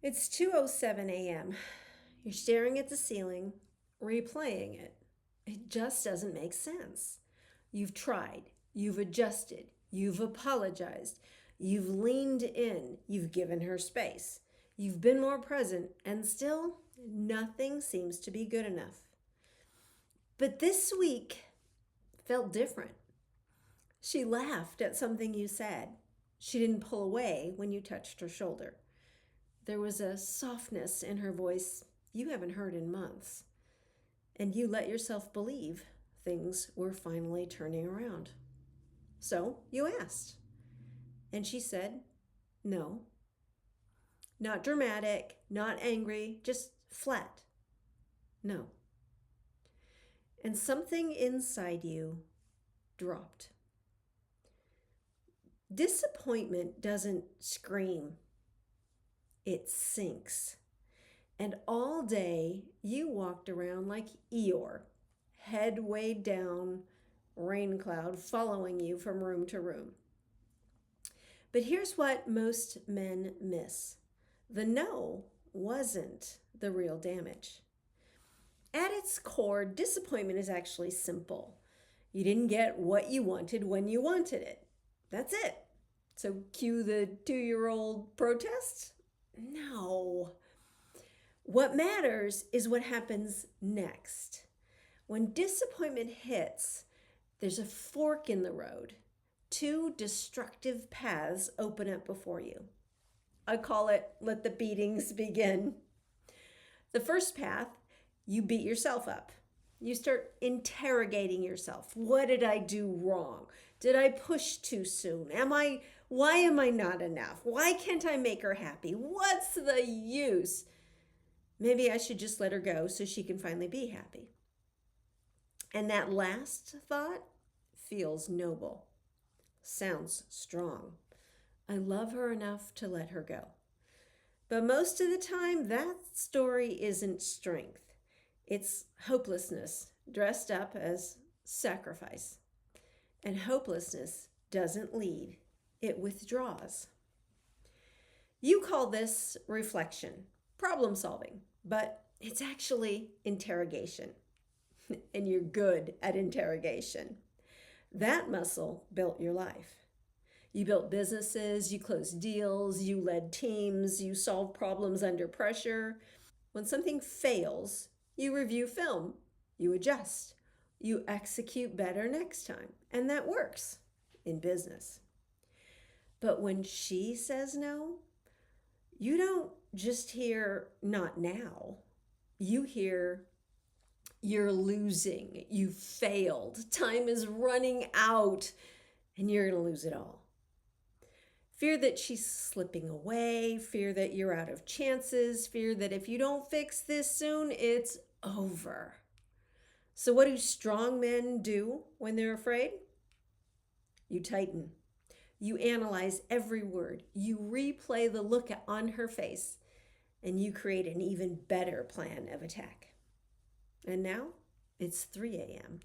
It's 2:07 a.m. You're staring at the ceiling, replaying it. It just doesn't make sense. You've tried, you've adjusted, you've apologized, you've leaned in, you've given her space, you've been more present, and still nothing seems to be good enough. But this week felt different. She laughed at something you said. She didn't pull away when you touched her shoulder. There was a softness in her voice you haven't heard in months. And you let yourself believe things were finally turning around. So you asked. And she said, no. Not dramatic, not angry, just flat. No. And something inside you dropped. Disappointment doesn't scream, it sinks. And all day you walked around like Eeyore, head weighed down, rain cloud following you from room to room. But here's what most men miss: the no wasn't the real damage. At its core, disappointment is actually simple. You didn't get what you wanted when you wanted it. That's it. So cue the 2-year-old protest? No. What matters is what happens next. When disappointment hits, there's a fork in the road. Two destructive paths open up before you. I call it let the beatings begin. The first path, you beat yourself up. You start interrogating yourself. What did I do wrong? Did I push too soon? Why am I not enough? Why can't I make her happy? What's the use? Maybe I should just let her go so she can finally be happy. And that last thought feels noble, sounds strong. I love her enough to let her go. But most of the time, that story isn't strength. It's hopelessness dressed up as sacrifice. And hopelessness doesn't lead, it withdraws. You call this reflection, problem solving, but it's actually interrogation. And you're good at interrogation. That muscle built your life. You built businesses, you closed deals, you led teams, you solved problems under pressure. When something fails, you review film, you adjust, you execute better next time, and that works in business. But when she says no, you don't just hear not now. You hear you're losing, you failed, time is running out, and you're going to lose it all. Fear that she's slipping away, fear that you're out of chances, fear that if you don't fix this soon, it's over. So what do strong men do when they're afraid? You tighten. You analyze every word. You replay the look on her face, and you create an even better plan of attack. And now it's 3 a.m.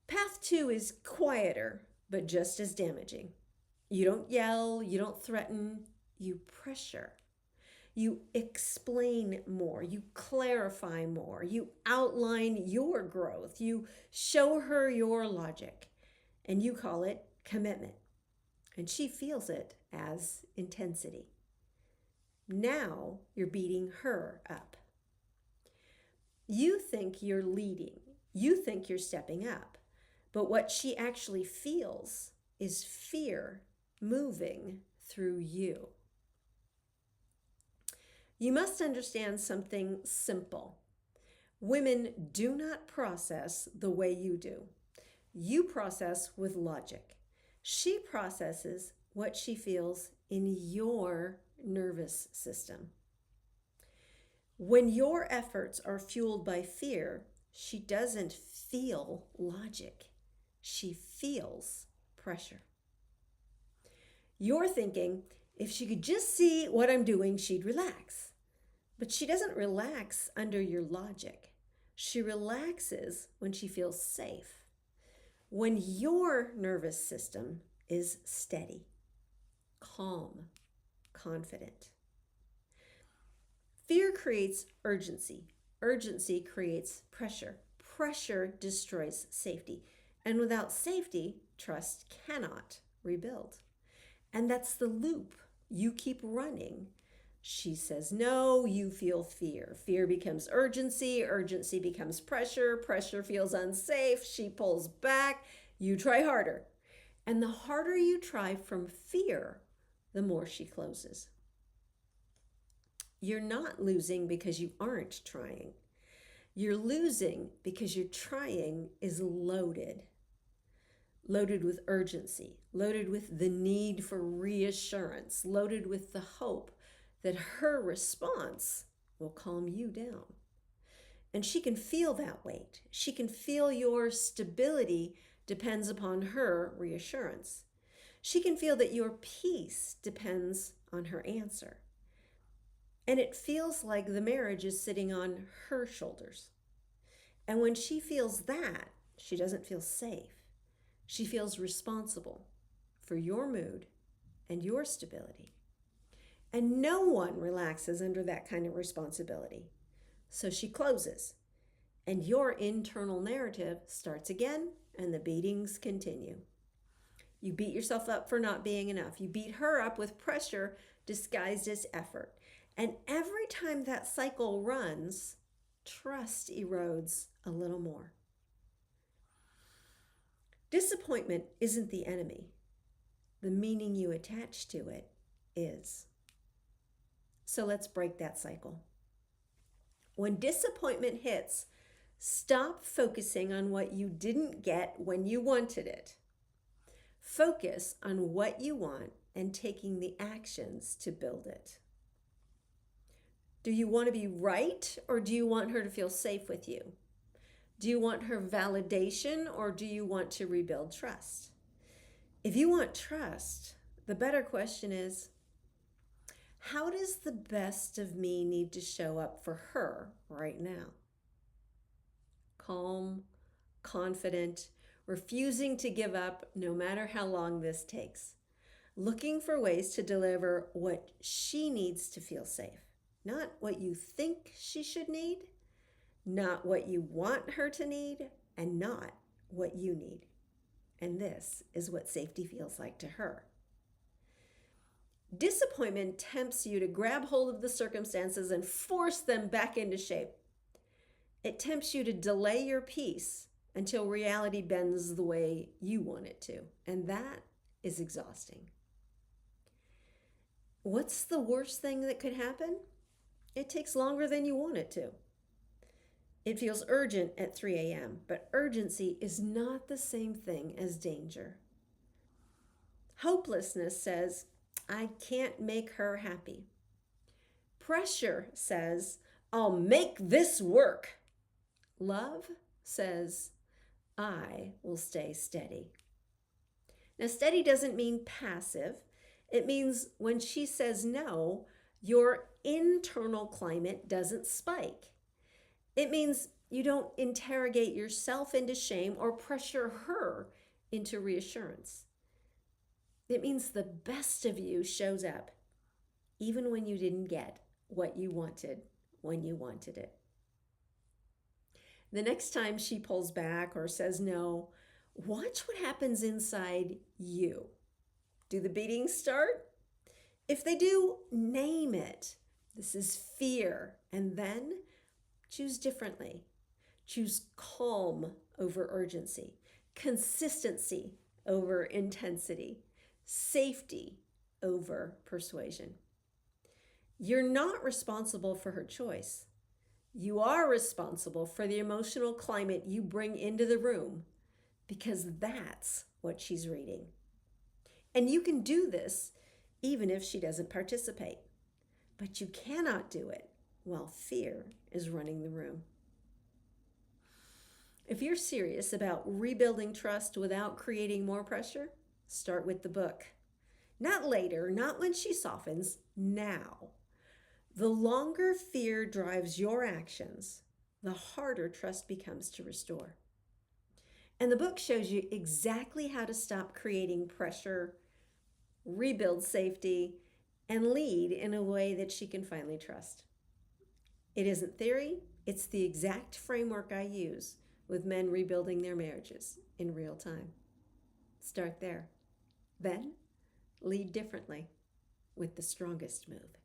Path 2 is quieter, but just as damaging. You don't yell, you don't threaten, you pressure. You explain more, you clarify more, you outline your growth, you show her your logic, and you call it commitment. And she feels it as intensity. Now you're beating her up. You think you're leading, you think you're stepping up, but what she actually feels is fear moving through you. You must understand something simple. Women do not process the way you do. You process with logic. She processes what she feels in your nervous system. When your efforts are fueled by fear, she doesn't feel logic. She feels pressure. You're thinking, if she could just see what I'm doing, she'd relax. But she doesn't relax under your logic. She relaxes when she feels safe. When your nervous system is steady, calm, confident. Fear creates urgency. Urgency creates pressure. Pressure destroys safety. And without safety, trust cannot rebuild. And that's the loop you keep running. She says no, you feel fear. Fear becomes urgency. Urgency becomes pressure. Pressure feels unsafe. She pulls back. You try harder. And the harder you try from fear, the more she closes. You're not losing because you aren't trying. You're losing because your trying is loaded. Loaded with urgency, loaded with the need for reassurance, loaded with the hope that her response will calm you down. And she can feel that weight. She can feel your stability depends upon her reassurance. She can feel that your peace depends on her answer. And it feels like the marriage is sitting on her shoulders. And when she feels that, she doesn't feel safe. She feels responsible for your mood and your stability. And no one relaxes under that kind of responsibility. So she closes. And your internal narrative starts again, and the beatings continue. You beat yourself up for not being enough. You beat her up with pressure disguised as effort. And every time that cycle runs, trust erodes a little more. Disappointment isn't the enemy. The meaning you attach to it is. So let's break that cycle. When disappointment hits, stop focusing on what you didn't get when you wanted it. Focus on what you want and taking the actions to build it. Do you want to be right, or do you want her to feel safe with you? Do you want her validation, or do you want to rebuild trust? If you want trust, the better question is, how does the best of me need to show up for her right now? Calm, confident, refusing to give up no matter how long this takes. Looking for ways to deliver what she needs to feel safe. Not what you think she should need, not what you want her to need, and not what you need. And this is what safety feels like to her. Disappointment tempts you to grab hold of the circumstances and force them back into shape. It tempts you to delay your peace until reality bends the way you want it to. And that is exhausting. What's the worst thing that could happen? It takes longer than you want it to. It feels urgent at 3 a.m., but urgency is not the same thing as danger. Hopelessness says, I can't make her happy. Pressure says, I'll make this work. Love says, I will stay steady. Now, steady doesn't mean passive. It means when she says no, your internal climate doesn't spike. It means you don't interrogate yourself into shame or pressure her into reassurance. It means the best of you shows up, even when you didn't get what you wanted when you wanted it. The next time she pulls back or says no, watch what happens inside you. Do the beatings start? If they do, name it. This is fear. And then choose differently. Choose calm over urgency, consistency over intensity, safety over persuasion. You're not responsible for her choice. You are responsible for the emotional climate you bring into the room, because that's what she's reading. And you can do this even if she doesn't participate. But you cannot do it while fear is running the room. If you're serious about rebuilding trust without creating more pressure, start with the book. Not later, not when she softens, now. The longer fear drives your actions, the harder trust becomes to restore. And the book shows you exactly how to stop creating pressure, rebuild safety, and lead in a way that she can finally trust. It isn't theory, it's the exact framework I use with men rebuilding their marriages in real time. Start there. Then lead differently with the strongest move.